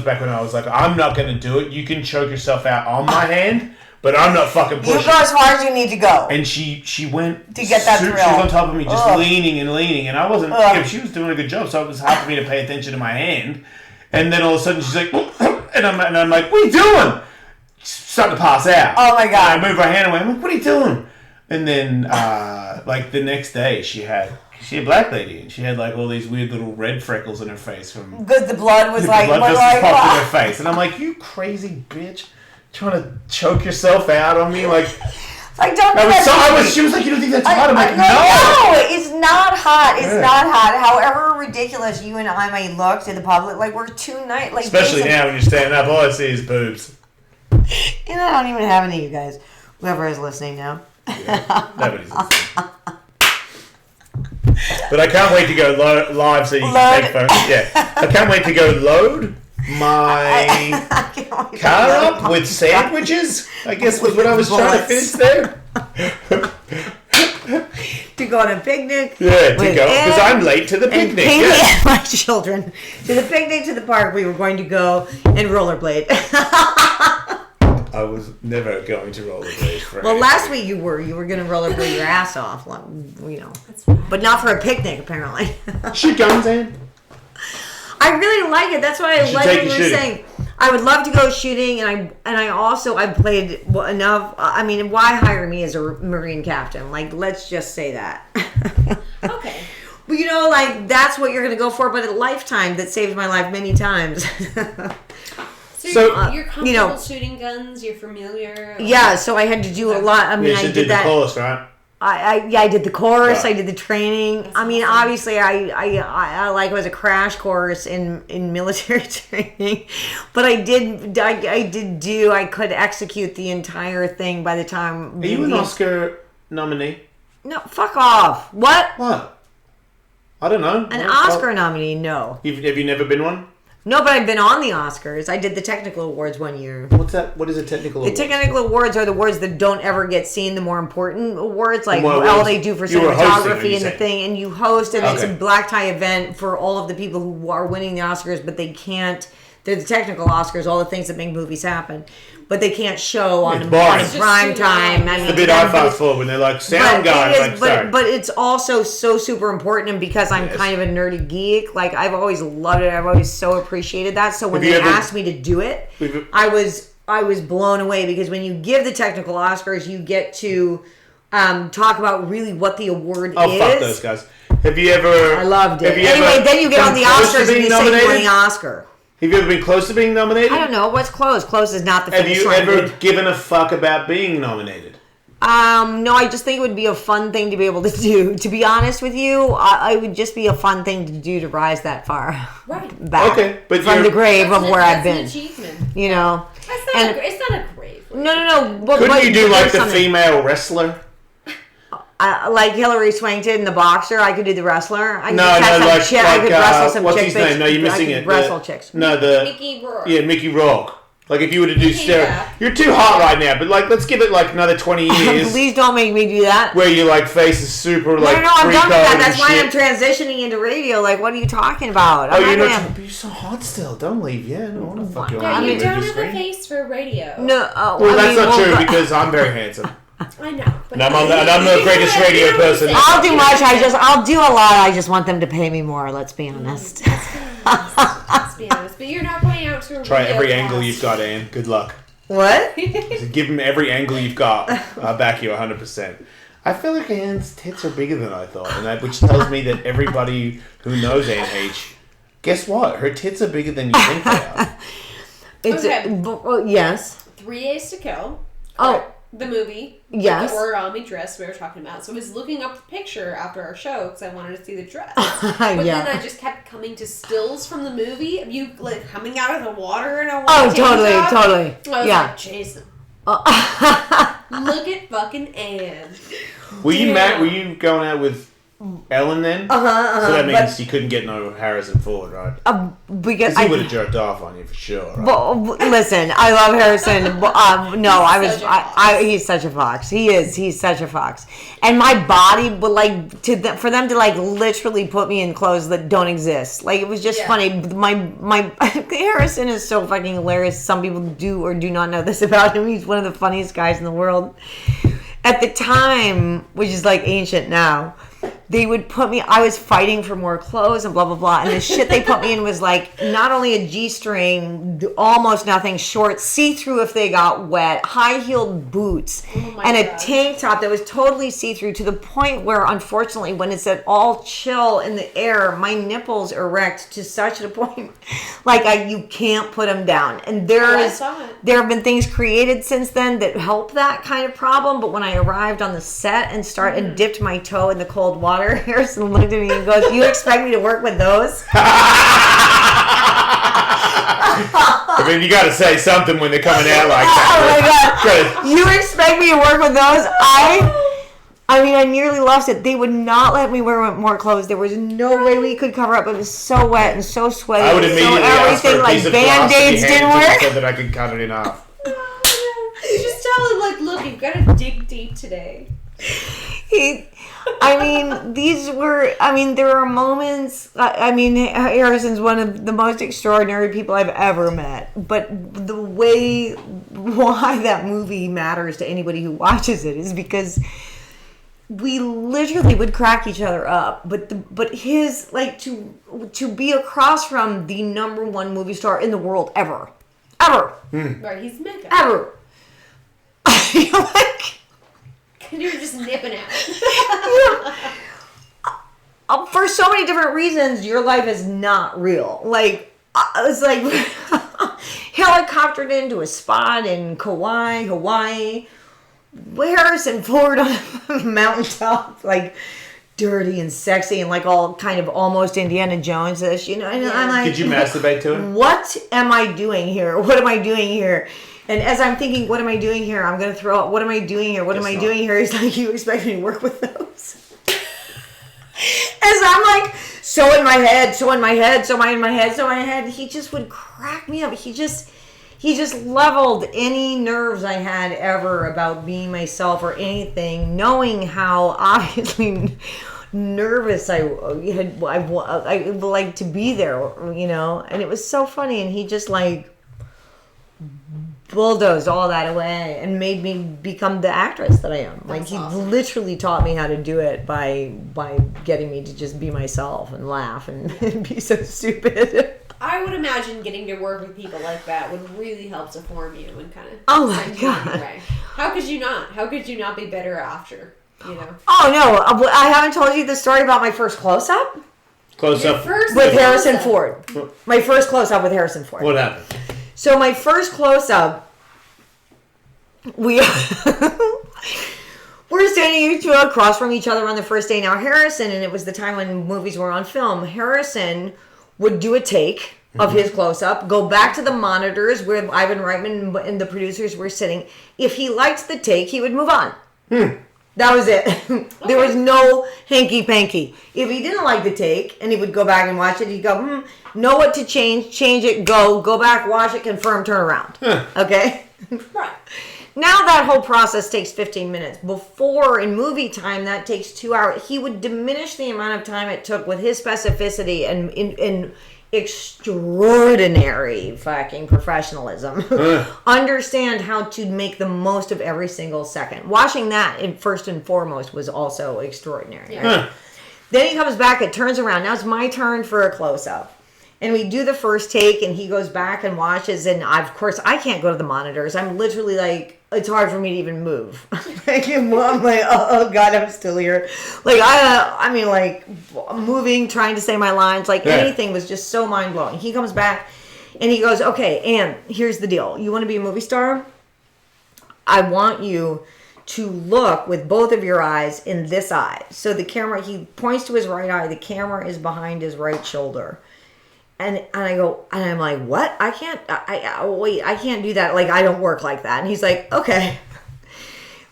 back when I was like, "I'm not going to do it. You can choke yourself out on my hand." But I'm not fucking pushing.
You go as far as you need to go.
And she went
to get that thrill.
She was on top of me, just leaning, and I wasn't. She was doing a good job, so it was hard for me to pay attention to my hand. And then all of a sudden she's like, and I'm like, "What are you doing?" She's starting to pass out.
Oh my god!
And I move her hand away. I'm like, "What are you doing?" And then, like, the next day, she had a black lady, and she had, like, all these weird little red freckles in her face from...
Because the blood was like...
The blood just popped in her face. And I'm like, you crazy bitch. Trying to choke yourself out on me, like...
Like, don't do that.
She was like, you don't think that's hot? I'm like, no!
No, it's not hot. It's not hot. However ridiculous you and I may look to the public, like, we're too nice. Like,
especially now when you're standing up, all I see is boobs.
And I don't even have any of you guys. Whoever is listening now.
Yeah, nobody's listening. But I can't wait to go live so you can take photos. Yeah. I can't wait to go load my car up with sandwiches, I guess was what I was trying to finish there.
To go on a picnic.
Yeah, to go, because I'm late to the picnic.
And my children. To the picnic, to the park, we were going to go and rollerblade.
I was never going to rollerblade.
Well, last week you were going to rollerblade your ass off, you know. But not for a picnic, apparently.
Shoot guns, Ann.
I really like it. That's why I like what you were saying. I would love to go shooting, and I played enough. I mean, why hire me as a Marine captain? Like, let's just say that.
Okay.
Well, you know, like, that's what you're going to go for, but a lifetime that saved my life many times.
So you're comfortable shooting guns. You're familiar.
Yeah, so I had to do a lot. I mean, I did that.
The course, right?
I did the course. Right. I did the training. That's awesome. Obviously, I like it was a crash course in military training, but I could execute the entire thing by the time.
Are you an Oscar nominee?
No, fuck off. What?
I don't know.
An Oscar nominee? No.
Have you never been one?
No, but I've been on the Oscars. I did the technical awards one year.
What's that? What is a technical award?
The technical awards are the awards that don't ever get seen, the more important awards, like all they do for cinematography and the thing. And you host, and it's a black tie event for all of the people who are winning the Oscars, but they can't. They're the technical Oscars, all the things that make movies happen. But they can't show on prime time.
I mean, the bit I fast forward when they're like, sound guys.
But it's also so super important, and because I'm kind of a nerdy geek, like, I've always loved it. I've always so appreciated that. So when they asked me to do it, I was blown away, because when you give the technical Oscars, you get to talk about really what the award is.
Oh, fuck those guys. Have you ever...
I loved it. Anyway, then you get on the Oscars and you say you won the Oscar.
Have you ever been close to being nominated?
I don't know. What's close? Close is not the finish line.
Have you ever given a fuck about being nominated?
No, I just think it would be a fun thing to be able to do. To be honest with you, it would just be a fun thing to do to rise that far back
but
from the grave of where I've been.
That's an achievement.
You know,
it's not a grave.
No.
Couldn't you do like the female wrestler?
Like Hillary Swank in the boxer, I could do the wrestler. I could
wrestle some what's his name? No, you're missing it.
Wrestle chicks.
No,
Mickey Rourke.
Yeah, Mickey Rourke. Like, if you were to do you're too hot right now, but like, let's give it like another 20 years.
Please don't make me do that.
Where you like face is super like.
No, I'm done with that. That's why I'm transitioning into radio. Like, what are you talking about?
You're so hot still. Don't leave. Yeah, no, I want to fuck you.
Yeah, you don't have a face for radio.
No.
Well, that's not true, because I'm very handsome.
I know.
And I'm the greatest radio person.
I'll do much. I'll do a lot. I just want them to pay me more. Let's be honest.
Let's be honest. But you're not going out to a
try every angle you've got, Ann. Good luck.
What?
Give them every angle you've got. I'll back you 100%. I feel like Ann's tits are bigger than I thought, which tells me that everybody who knows Ann H, guess what? Her tits are bigger than you think they are.
Yes.
3 Days to Kill.
Oh.
The movie.
Yes.
The origami dress we were talking about. So I was looking up the picture after our show because I wanted to see the dress. But then I just kept coming to stills from the movie of you like coming out of the water in a white
totally.
I was like, Jason. Look at fucking Ann.
Were you going out with Ellen then? So that means you couldn't get no Harrison Ford, right? Because he would have jerked off on you for sure, right?
But, listen, I love Harrison. He's such a fox. He's such a fox. And my body would like for them to like literally put me in clothes that don't exist. Like, it was just funny. My Harrison is so fucking hilarious. Some people do or do not know this about him. He's one of the funniest guys in the world. At the time, which is like ancient now, they would put me, I was fighting for more clothes and blah, blah, blah. And the shit they put me in was like not only a G-string, almost nothing, shorts, see-through if they got wet, high-heeled boots, and a tank top that was totally see-through to the point where, unfortunately, when it's at all chill in the air, my nipples erect to such a point, like you can't put them down. And there have been things created since then that help that kind of problem. But when I arrived on the set and dipped my toe in the cold water, Harrison looked at me and goes, "You expect me to work with those?"
I mean, you got to say something when they're coming out like that.
Oh my God. You expect me to work with those? I mean, I nearly lost it. They would not let me wear more clothes. There was no way we could cover up. It was so wet and so sweaty.
I would immediately ask for a piece of
Band-Aids didn't work,
so that I could cut it in half.
You just tell him, like, look, you've got to dig deep today.
There are moments. Harrison's one of the most extraordinary people I've ever met. But why that movie matters to anybody who watches it is because we literally would crack each other up. But his, like, to be across from the number one movie star in the world ever.
Right, he's mega.
Ever. I feel like.
You're just nipping out.
For so many different reasons, your life is not real. Like, it's like helicoptered into a spot in Kauai, Hawaii. Harrison Ford on a mountaintop, like dirty and sexy and like all kind of almost Indiana Jones-ish, you know. And I'm like,
did you masturbate to it?
What am I doing here? What am I doing here? And as I'm thinking, what am I doing here? I'm going to throw up. What am I doing here? What am I doing here? He's like, you expect me to work with those? As I'm like, so in my head. He just would crack me up. He just leveled any nerves I had ever about being myself or anything, knowing how obviously nervous I like to be there, you know. And it was so funny. And he just like bulldozed all that away and made me become the actress that I am. That's awesome. He literally taught me how to do it by getting me to just be myself and laugh and be so stupid.
I would imagine getting to work with people like that would really help to form you and kind of.
Oh my God!
How could you not? How could you not be better after? You know.
Oh no! I haven't told you the story about my first close-up. With Harrison Ford. My first close-up with Harrison Ford.
What happened?
So my first close-up, we're standing across from each other on the first day. Now Harrison, and it was the time when movies were on film, Harrison would do a take of his close-up, go back to the monitors where Ivan Reitman and the producers were sitting. If he liked the take, he would move on. That was it. There was no hanky-panky. If he didn't like the take, and he would go back and watch it, he'd go, know what to change it, go back, watch it, confirm, turn around. Okay?
Right.
Now that whole process takes 15 minutes. Before, in movie time, that takes 2 hours. He would diminish the amount of time it took with his specificity and in extraordinary fucking professionalism. Understand how to make the most of every single second. Watching that, first and foremost, was also extraordinary.
Yeah.
Right? Then he comes back, it turns around. Now it's my turn for a close-up. And we do the first take, and he goes back and watches, and of course, I can't go to the monitors. I'm literally like, it's hard for me to even move. I'm like, oh God, I'm still here. Like, moving, trying to say my lines, anything was just so mind-blowing. He comes back, and he goes, okay, Ann, here's the deal. You want to be a movie star? I want you to look with both of your eyes in this eye. So the camera, he points to his right eye. The camera is behind his right shoulder. And I go, and I'm like, what? I can't do that. Like, I don't work like that. And he's like, okay.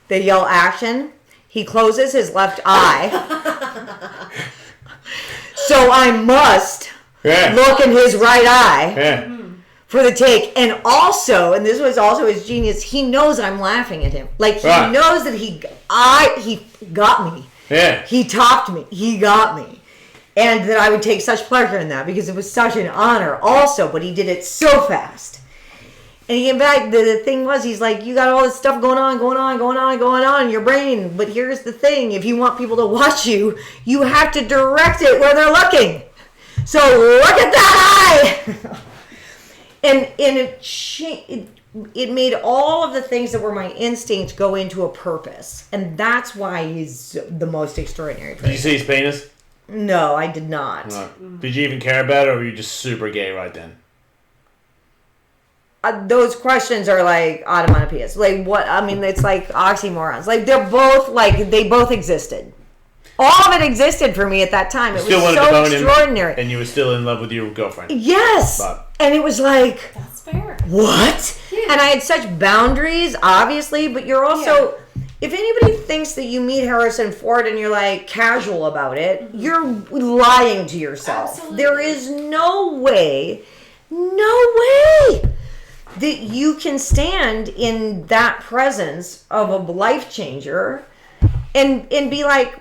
They yell action. He closes his left eye. So I must look in his right eye for the take. And also, and this was also his genius, he knows I'm laughing at him. Like, he knows that he got me.
Yeah.
He topped me. He got me. And that I would take such pleasure in that because it was such an honor also, but he did it so fast. And he came back. The thing was, he's like, you got all this stuff going on in your brain. But here's the thing. If you want people to watch you, you have to direct it where they're looking. So look at that eye. and it made all of the things that were my instincts go into a purpose. And that's why he's the most extraordinary.
Did you see his penis?
No, I did not.
No. Did you even care about it, or were you just super gay right then?
Those questions are like onomatopoeias. Like what? I mean, it's like oxymorons. Like they're both like they both existed. All of it existed for me at that time. It was so extraordinary.
And you were still in love with your girlfriend.
Yes. And it was like,
that's fair.
What? Yeah. And I had such boundaries, obviously, but you're also. Yeah. If anybody thinks that you meet Harrison Ford and you're like casual about it, you're lying to yourself.
Absolutely.
There is no way that you can stand in that presence of a life changer and be like,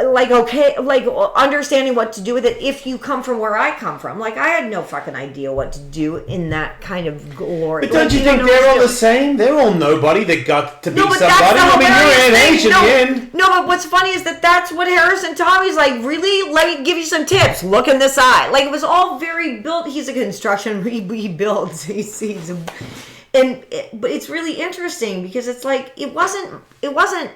like, okay, like understanding what to do with it if you come from where I come from. Like, I had no fucking idea what to do in that kind of glory.
But don't you think they're all the same? They're all nobody that got to be somebody. I mean, you're an age in the end.
No, but what's funny is that's what Harrison taught me. He's like, really? Let me give you some tips. Look in this eye. Like, it was all very built. He's a construction. He builds. But it's really interesting because it's like, it wasn't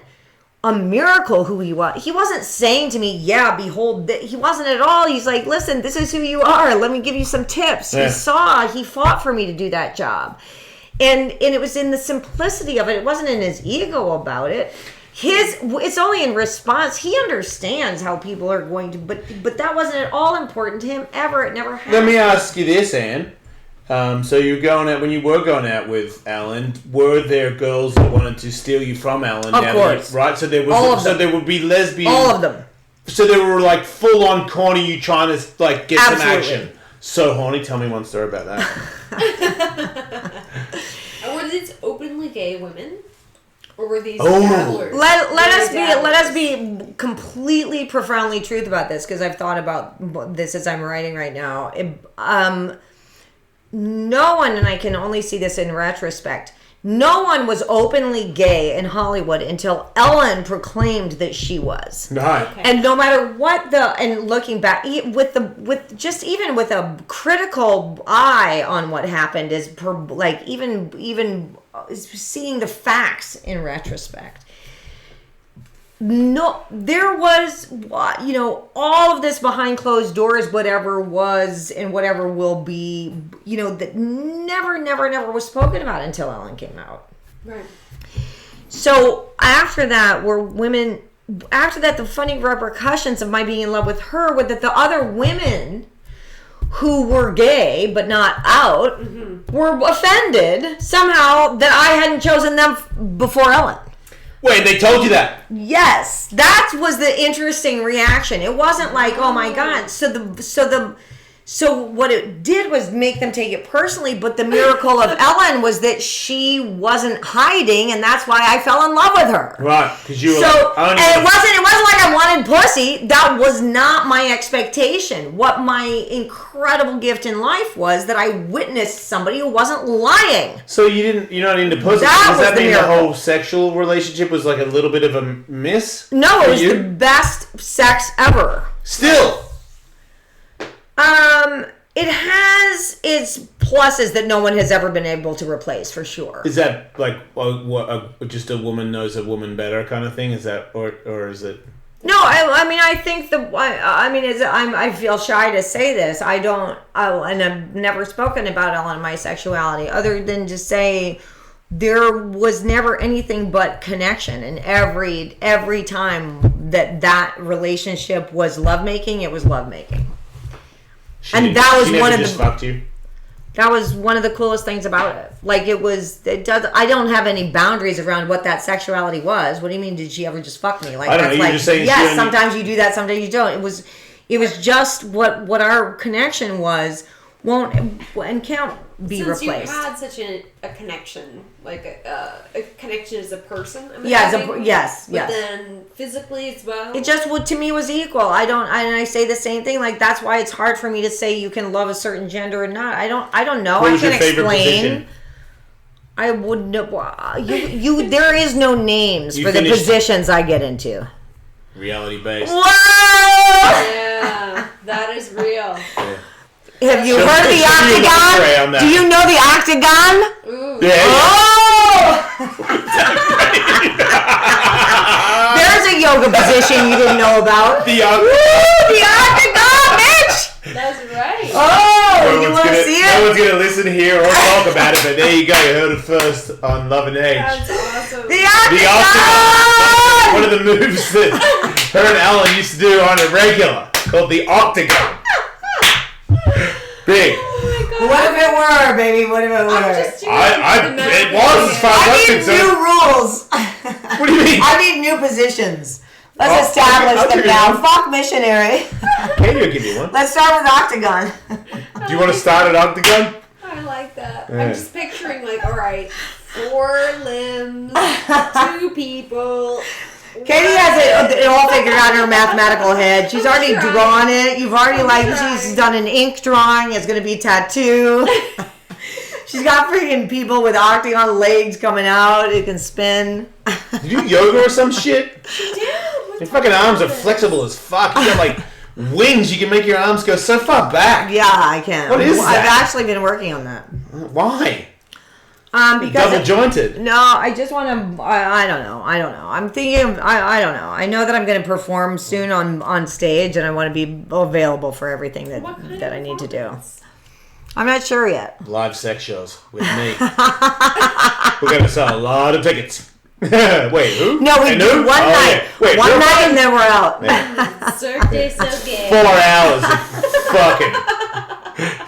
a miracle who he was. He wasn't saying to me, yeah, behold, he wasn't at all. He's like, listen, this is who you are. Let me give you some tips. Yeah. He fought for me to do that job. And it was in the simplicity of it. It wasn't in his ego about it. It's only in response. He understands how people are going to, but that wasn't at all important to him ever. It never happened.
Let me ask you this, Anne. So when you were going out with Alan, were there girls that wanted to steal you from Alan?
Of course.
Right? So there would be lesbian.
All of them.
So they were like full on corny, you trying to like get some action. So horny, tell me one story about that.
And were these openly gay women? Or were these dabblers?
Let us be completely profoundly truth about this, because I've thought about this as I'm writing right now. No one, and I can only see this in retrospect, no one was openly gay in Hollywood until Ellen proclaimed that she was.
Right.
Okay.
And no matter what and looking back, even with a critical eye on what happened, is like even seeing the facts in retrospect. No, there was, all of this behind closed doors, whatever was and whatever will be, that never was spoken about until Ellen came out.
Right.
So after that, the funny repercussions of my being in love with her were that the other women who were gay but not out were offended somehow that I hadn't chosen them before Ellen.
Wait, they told you that?
Yes, that was the interesting reaction. It wasn't like, oh my God. So what it did was make them take it personally, but the miracle of Ellen was that she wasn't hiding, and that's why I fell in love with her.
Right, because you were
and it wasn't like I wanted pussy. That was not my expectation. What my incredible gift in life was that I witnessed somebody who wasn't lying.
So you're not into pussy? Does that mean the whole sexual relationship was like a little bit of a miss?
No, it was the best sex ever.
Still.
It has its pluses that no one has ever been able to replace, for sure.
Is that like just a woman knows a woman better kind of thing? Is that or is it?
No, I mean, I think I feel shy to say this. And I've never spoken about Ellen and my sexuality, other than to say there was never anything but connection, and every time that relationship was lovemaking, it was lovemaking. That was one of the coolest things about it. Like, I don't have any boundaries around what that sexuality was. What do you mean, did she ever just fuck me? Like,
I don't know, you're just saying
yes, sometimes you do that, sometimes you don't. It was just what our connection was. be
Since
replaced.
you had such a connection, like a connection as a person.
Yes,
But
yes.
then physically as well.
It just to me was equal. And I say the same thing. Like that's why it's hard for me to say you can love a certain gender or not. I don't know.
What was
I
your
can
favorite
explain.
position?
I wouldn't. You. There is no names
You
for the
finished-
positions I get into.
Reality based.
Whoa!
Yeah, that is real.
Have you
Show-
heard the
show me your lingerie on
octagon?
that.
Do you know the octagon?
Ooh.
Yeah.
Oh! There's a yoga position you didn't know about.
The
The octagon, bitch!
That's right.
Oh, you want to see
No
it?
one's gonna listen here or talk about it, but there you go. You heard it first on Love and Age.
That's awesome.
The
The
octagon!
octagon. One of the moves that her and Ellen used to do on a regular, called the octagon. Big.
Oh my God.
What if it were, baby? What if it were?
I'm just doing
It was as far as
I
I'm
need
concerned.
new rules.
What do you mean?
I need new positions. Let's
Oh,
establish
I'll
them
give you
now.
one.
Fuck missionary.
Katie will give you one.
Let's start with octagon.
Do you want to start at octagon?
I like that.
Yeah.
I'm just picturing like, all right, 4 limbs, 2 people.
Katie has it all figured out in her mathematical head. She's already
trying.
drawn it. You've already
trying.
she's done an ink drawing. It's gonna be a tattoo. She's got freaking people with octagon legs coming out. It can spin.
You do yoga or some shit?
Dude,
Your fucking arms are flexible as fuck. You got like wings. You can make your arms go so far back.
Yeah, I can.
What is
I've
that?
actually been working on that.
Why?
Because
Double jointed.
No, I just want to. I don't know. I'm thinking. I don't know. I know that I'm going to perform soon on stage, and I want to be available for everything
what kind
that
of
I need to do.
performance?
I'm not sure yet.
Live sex shows with me. We're gonna sell a lot of tickets. Wait, who?
No, we
And
do
who?
one
Oh,
night.
yeah. Wait,
One
real
night,
quick?
and then we're out.
Yeah.
Cirque so gay.
4 hours of fucking.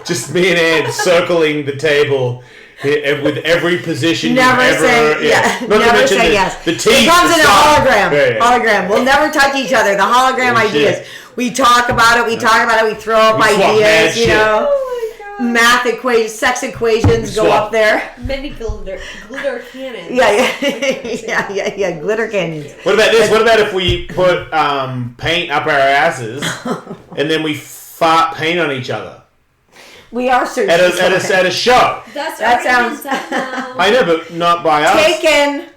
Just me and Ed circling the table with every position
Never
you've ever.
say
Not to
never
mention
say
the,
yes.
The teeth.
It comes in a hologram.
Yeah.
Hologram. We'll never touch each other. The hologram
Oh,
ideas.
shit.
We talk about it. We talk about it. We throw up
We swap mad
ideas. You
shit.
know,
Oh my God.
math equations, sex equations go
swap.
up there.
Many glitter cannons.
Yeah. Yeah. Glitter canyons.
What about this? What about if we put paint up our asses and then we fart paint on each other
We are searching.
at a show?
That
sounds-
I know, but not by us.
Taken.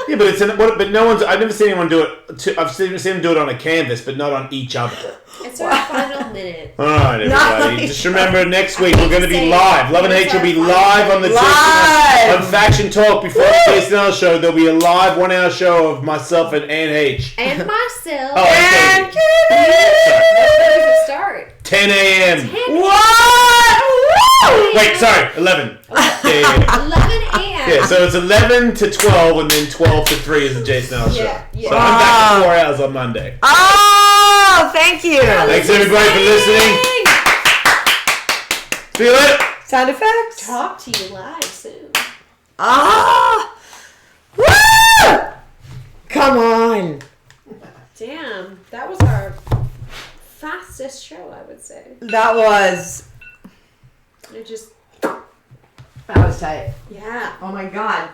Yeah, but but no one's. I've never seen anyone do it. I've seen them do it on a canvas, but not on each other.
It's our final minute.
All right, everybody.
Nice.
Just remember, next week we're going to be
Say,
live. Love and
here's
Hate will be
our
live on the
Live.
on Faction Talk before the JSNL show. There'll be a live 1 hour show of myself and Ann H.
And myself.
Oh,
And
okay.
What time does it start?
10 a.m.
What? Woo!
Wait, sorry, 11. Yeah.
11 a.m.
Yeah, so it's 11 to 12, and then 12 to 3 is the JSNL show.
Yeah.
So I'm back for 4 hours on Monday.
Oh, thank you.
Thanks everybody for listening. See you later.
Sound effects.
Talk to you live soon.
Ah. Woo! Come on.
Damn, that was our fastest show, I would say.
That was tight.
Yeah.
Oh my god.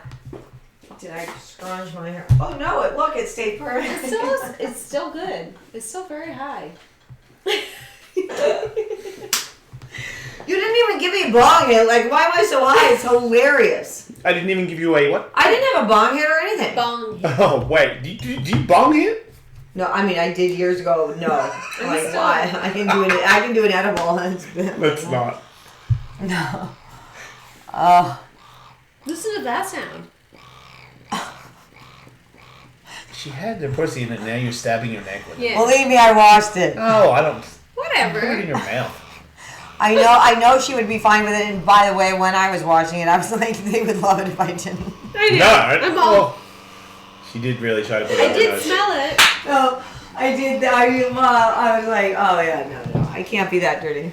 Did I scrunch my hair? Oh no! Look, it stayed perfect.
It's still good. It's still very high.
You didn't even give me a bong hit. Like, why am I so high? It's hilarious.
I didn't even give you a what?
I didn't have a bong hit or anything.
Bong.
Oh, wait. Do you bong hit?
No, I mean I did years ago. No, like
still-
why? I can do an edible.
Let's not.
No. Oh.
Listen to that sound.
She had the pussy in it, now you're stabbing your neck with it.
Yeah.
Believe me, I washed it.
Oh, I don't. Put it in
Whatever.
your mouth.
I know she would be fine with it. And by the way, when I was watching it, I was like, they would love it if I didn't.
I know.
No,
I'm all.
well, she did really try to put it
I
on her
did
nose.
smell it.
No, I did. I was like, oh yeah, no, I can't be that dirty.